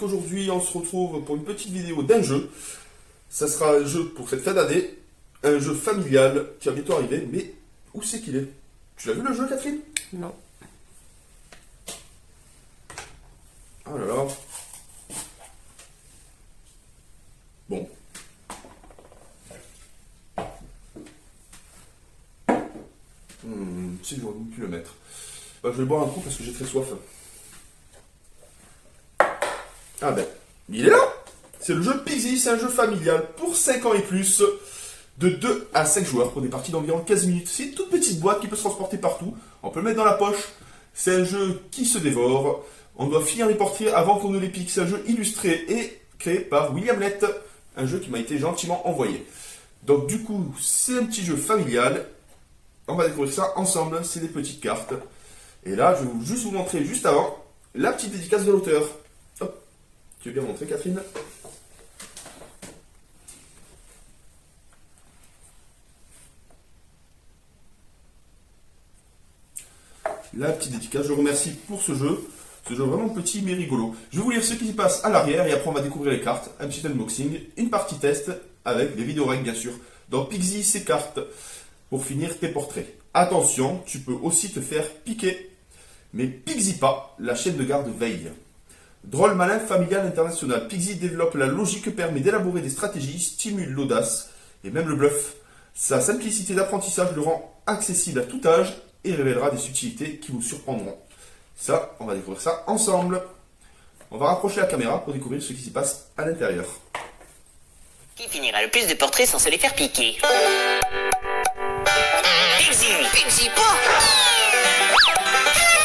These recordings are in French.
qu'aujourd'hui on se retrouve pour une petite vidéo d'un jeu. Ça sera un jeu pour cette fin d'année, un jeu familial qui va bientôt arriver, mais où c'est qu'il est? Tu l'as vu le jeu, Catherine? Non. Oh là là. Bon. Si j'aurais pu le mettre. Bah, je vais boire un coup parce que j'ai très soif. Ah ben, il est là. C'est le jeu Pixie, c'est un jeu familial pour 5 ans et plus, de 2 à 5 joueurs pour des parties d'environ 15 minutes. C'est une toute petite boîte qui peut se transporter partout. On peut le mettre dans la poche. C'est un jeu qui se dévore. On doit finir les portraits avant qu'on ne les pique. C'est un jeu illustré et créé par William Lett. Un jeu qui m'a été gentiment envoyé. Donc du coup, c'est un petit jeu familial. On va découvrir ça ensemble. C'est des petites cartes. Et là, je vais juste vous montrer juste avant la petite dédicace de l'auteur. Hop. Tu veux bien montrer, Catherine? La petite dédicace, je remercie pour ce jeu. Ce jeu vraiment petit mais rigolo. Je vais vous lire ce qui se passe à l'arrière et après on va découvrir les cartes, un petit unboxing, une partie test avec des vidéos règles bien sûr. Dans Pixie, ces cartes pour finir tes portraits. Attention, tu peux aussi te faire piquer. Mais Pixie pas, la chaîne de garde veille. Drôle malin familial international. Pixie développe la logique, permet d'élaborer des stratégies, stimule l'audace et même le bluff. Sa simplicité d'apprentissage le rend accessible à tout âge et révélera des subtilités qui vous surprendront. Ça, on va découvrir ça ensemble. On va rapprocher la caméra pour découvrir ce qui s'y passe à l'intérieur. Qui finira le plus de portraits sans se les faire piquer? Pixie pas!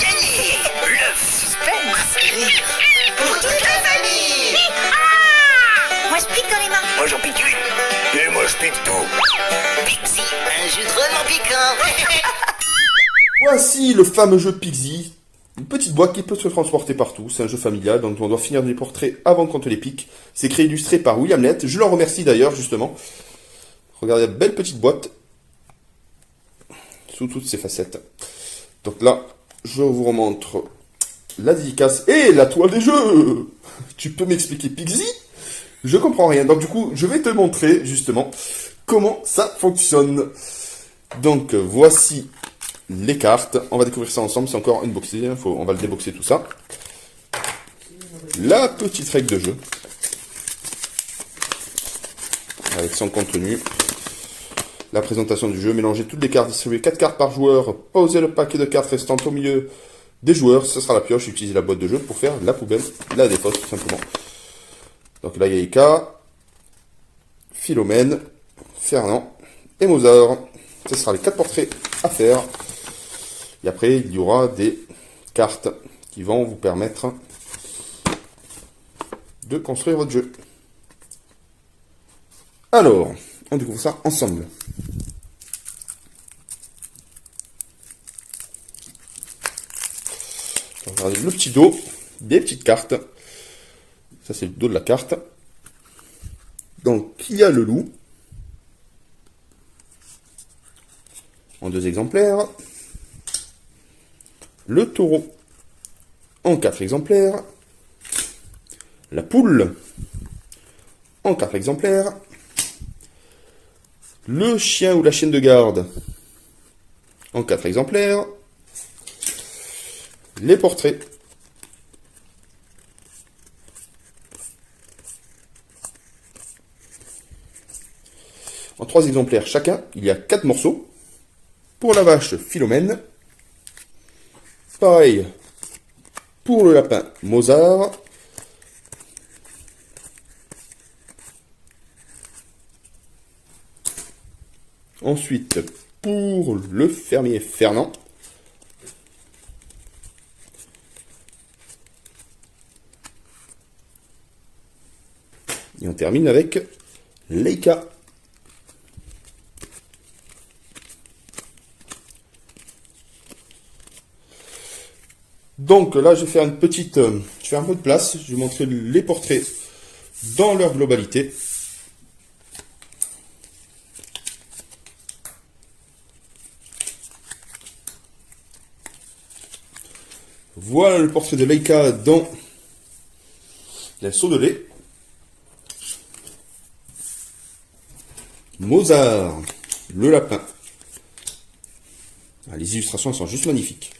Gagné! Bluff! Suspense! Rire! Pour toute la famille! Moi je pique dans les mains! Moi j'en pique une! Et moi je pique tout! Pixie, un jeu drôlement piquant! Voici le fameux jeu Pixie. Une petite boîte qui peut se transporter partout. C'est un jeu familial, donc on doit finir les portraits avant qu'on te les pique. C'est créé et illustré par William Lett. Je l'en remercie d'ailleurs, justement. Regardez la belle petite boîte. Sous toutes ses facettes. Donc là, je vous remontre la dédicace et la toile des jeux. Tu peux m'expliquer Pixie? Je comprends rien. Donc du coup, je vais te montrer, justement, comment ça fonctionne. Donc, voici les cartes. On va découvrir ça ensemble. C'est encore unboxé. On va le déboxer tout ça. La petite règle de jeu. Avec son contenu. La présentation du jeu. Mélanger toutes les cartes. Distribuer 4 cartes par joueur. Poser le paquet de cartes restant au milieu des joueurs. Ce sera la pioche. Utiliser la boîte de jeu pour faire la poubelle. La défausse tout simplement. Donc là, il y a Ika, Philomène, Fernand et Mozart. Ce sera les 4 portraits à faire. Et après, il y aura des cartes qui vont vous permettre de construire votre jeu. Alors, on découvre ça ensemble. Regardez le petit dos, des petites cartes. Ça, c'est le dos de la carte. Donc, il y a le loup. En 2 exemplaires. Le taureau. En 4 exemplaires. La poule. En 4 exemplaires. Le chien ou la chienne de garde. En 4 exemplaires. Les portraits. En 3 exemplaires chacun, il y a 4 morceaux. Pour la vache, Philomène. Pareil pour le lapin, Mozart. Ensuite, pour le fermier, Fernand. Et on termine avec Leica. Donc là, je vais faire une petite, je vais faire un peu de place. Je vais vous montrer les portraits dans leur globalité. Voilà le portrait de Leica dans Il y a le seau de lait. Mozart, le lapin. Ah, les illustrations elles sont juste magnifiques.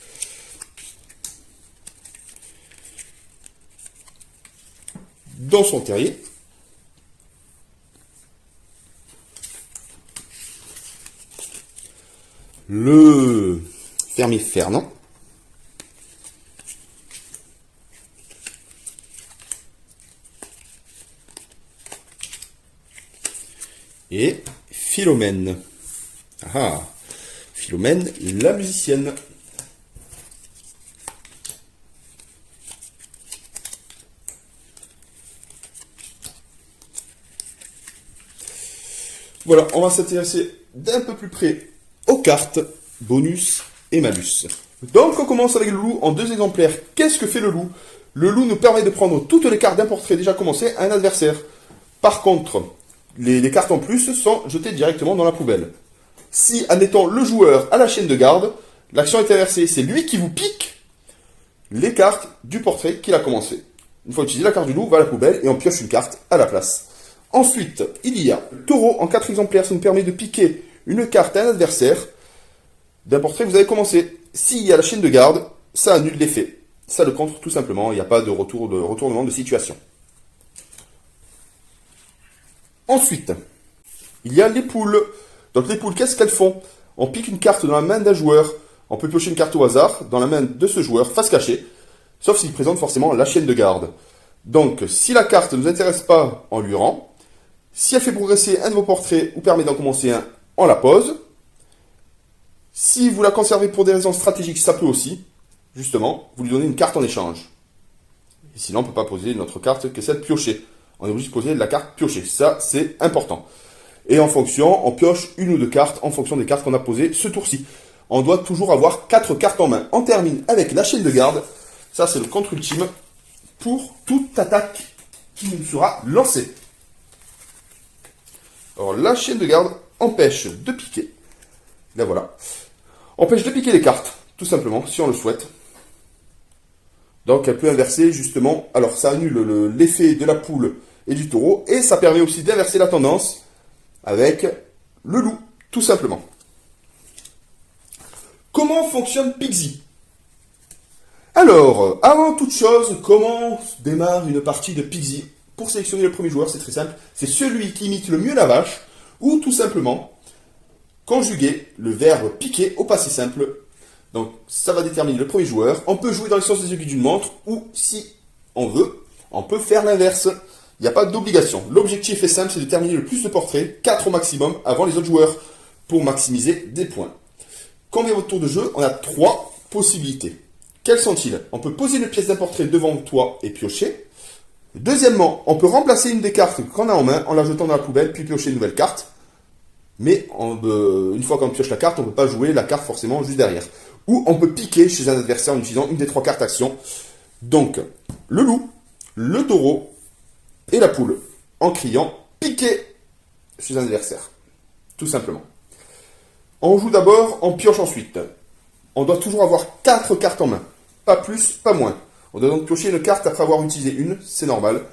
Dans son terrier. Le fermier Fernand. Et Philomène. Ah, Philomène, la musicienne. Voilà, on va s'intéresser d'un peu plus près aux cartes, bonus et malus. Donc on commence avec le loup en 2 exemplaires. Qu'est-ce que fait le loup? Le loup nous permet de prendre toutes les cartes d'un portrait déjà commencé à un adversaire. Par contre, les cartes en plus sont jetées directement dans la poubelle. Si, admettons, le joueur a la chaîne de garde, l'action est inversée, c'est lui qui vous pique les cartes du portrait qu'il a commencé. Une fois utilisé, la carte du loup va à la poubelle et on pioche une carte à la place. Ensuite, il y a le taureau en 4 exemplaires, ça nous permet de piquer une carte à un adversaire d'un portrait que vous avez commencé. S'il y a la chaîne de garde, ça annule l'effet. Ça le contre tout simplement, il n'y a pas de retournement de situation. Ensuite, il y a les poules. Donc les poules, qu'est-ce qu'elles font? On pique une carte dans la main d'un joueur. On peut piocher une carte au hasard dans la main de ce joueur, face cachée, sauf s'il présente forcément la chaîne de garde. Donc, si la carte ne nous intéresse pas, on lui rend. Si elle fait progresser un de vos portraits ou permet d'en commencer un, on la pose. Si vous la conservez pour des raisons stratégiques, ça peut aussi. Justement, vous lui donnez une carte en échange. Et sinon, on ne peut pas poser une autre carte que celle piochée. On est obligé de poser la carte piochée. Ça, c'est important. Et en fonction, on pioche une ou deux cartes en fonction des cartes qu'on a posées ce tour-ci. On doit toujours avoir 4 cartes en main. On termine avec la chaîne de garde. Ça, c'est le contre ultime pour toute attaque qui nous sera lancée. Alors, la chaîne de garde empêche de piquer. Là, voilà. Empêche de piquer les cartes, tout simplement, si on le souhaite. Donc, elle peut inverser, justement. Alors, ça annule l'effet de la poule et du taureau. Et ça permet aussi d'inverser la tendance avec le loup, tout simplement. Comment fonctionne Pixie? Alors, avant toute chose, comment démarre une partie de Pixie? Pour sélectionner le premier joueur, c'est très simple. C'est celui qui imite le mieux la vache, ou tout simplement conjuguer le verbe piquer au passé simple. Donc, ça va déterminer le premier joueur. On peut jouer dans le sens des aiguilles d'une montre, ou si on veut, on peut faire l'inverse. Il n'y a pas d'obligation. L'objectif est simple, c'est de terminer le plus de portraits, 4 au maximum, avant les autres joueurs, pour maximiser des points. Quand vient votre tour de jeu, on a 3 possibilités. Quels sont-ils? On peut poser une pièce d'un portrait devant toi et piocher. Deuxièmement, on peut remplacer une des cartes qu'on a en main en la jetant dans la poubelle, puis piocher une nouvelle carte. Mais une fois qu'on pioche la carte, on ne peut pas jouer la carte forcément juste derrière. Ou on peut piquer chez un adversaire en utilisant une des 3 cartes action. Donc, le loup, le taureau et la poule, en criant « piquer » chez un adversaire. Tout simplement. On joue d'abord, on pioche ensuite. On doit toujours avoir 4 cartes en main. Pas plus, pas moins. On doit donc piocher une carte après avoir utilisé une, c'est normal.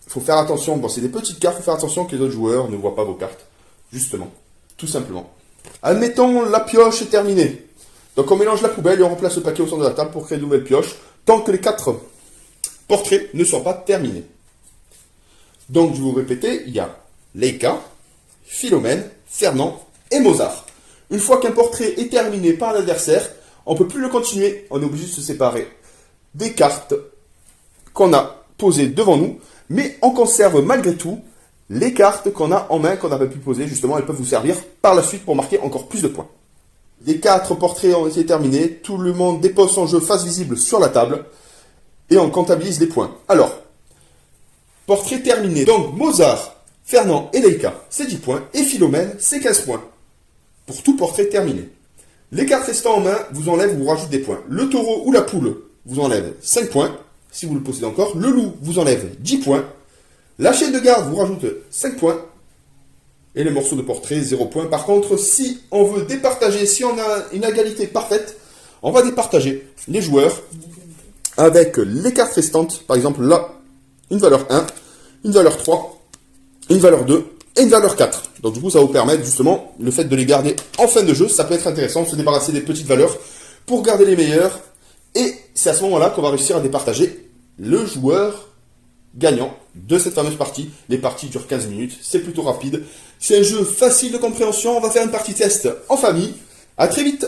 Il faut faire attention, bon c'est des petites cartes, il faut faire attention que les autres joueurs ne voient pas vos cartes. Justement, tout simplement. Admettons, la pioche est terminée. Donc on mélange la poubelle et on remplace le paquet au centre de la table pour créer de nouvelles pioches, tant que les 4 portraits ne sont pas terminés. Donc je vais vous répéter, il y a Leica, Philomène, Fernand et Mozart. Une fois qu'un portrait est terminé par l'adversaire, on ne peut plus le continuer, on est obligé de se séparer des cartes qu'on a posées devant nous, mais on conserve malgré tout les cartes qu'on a en main, qu'on n'a pas pu poser, justement, elles peuvent vous servir par la suite pour marquer encore plus de points. Les 4 portraits ont été terminés, tout le monde dépose son jeu face visible sur la table, et on comptabilise les points. Alors, portrait terminé, donc Mozart, Fernand et Leica, c'est 10 points, et Philomène, c'est 15 points, pour tout portrait terminé. Les cartes restant en main vous enlèvent ou vous rajoutent des points. Le taureau ou la poule vous enlève 5 points, si vous le possédez encore. Le loup vous enlève 10 points. La chaîne de garde vous rajoute 5 points. Et les morceaux de portrait, 0 points. Par contre, si on veut départager, si on a une égalité parfaite, on va départager les joueurs avec les cartes restantes. Par exemple, là, une valeur 1, une valeur 3, une valeur 2 et une valeur 4. Donc du coup, ça va vous permettre justement, le fait de les garder en fin de jeu, ça peut être intéressant, de se débarrasser des petites valeurs pour garder les meilleures. Et c'est à ce moment-là qu'on va réussir à départager le joueur gagnant de cette fameuse partie. Les parties durent 15 minutes, c'est plutôt rapide. C'est un jeu facile de compréhension, on va faire une partie test en famille. À très vite!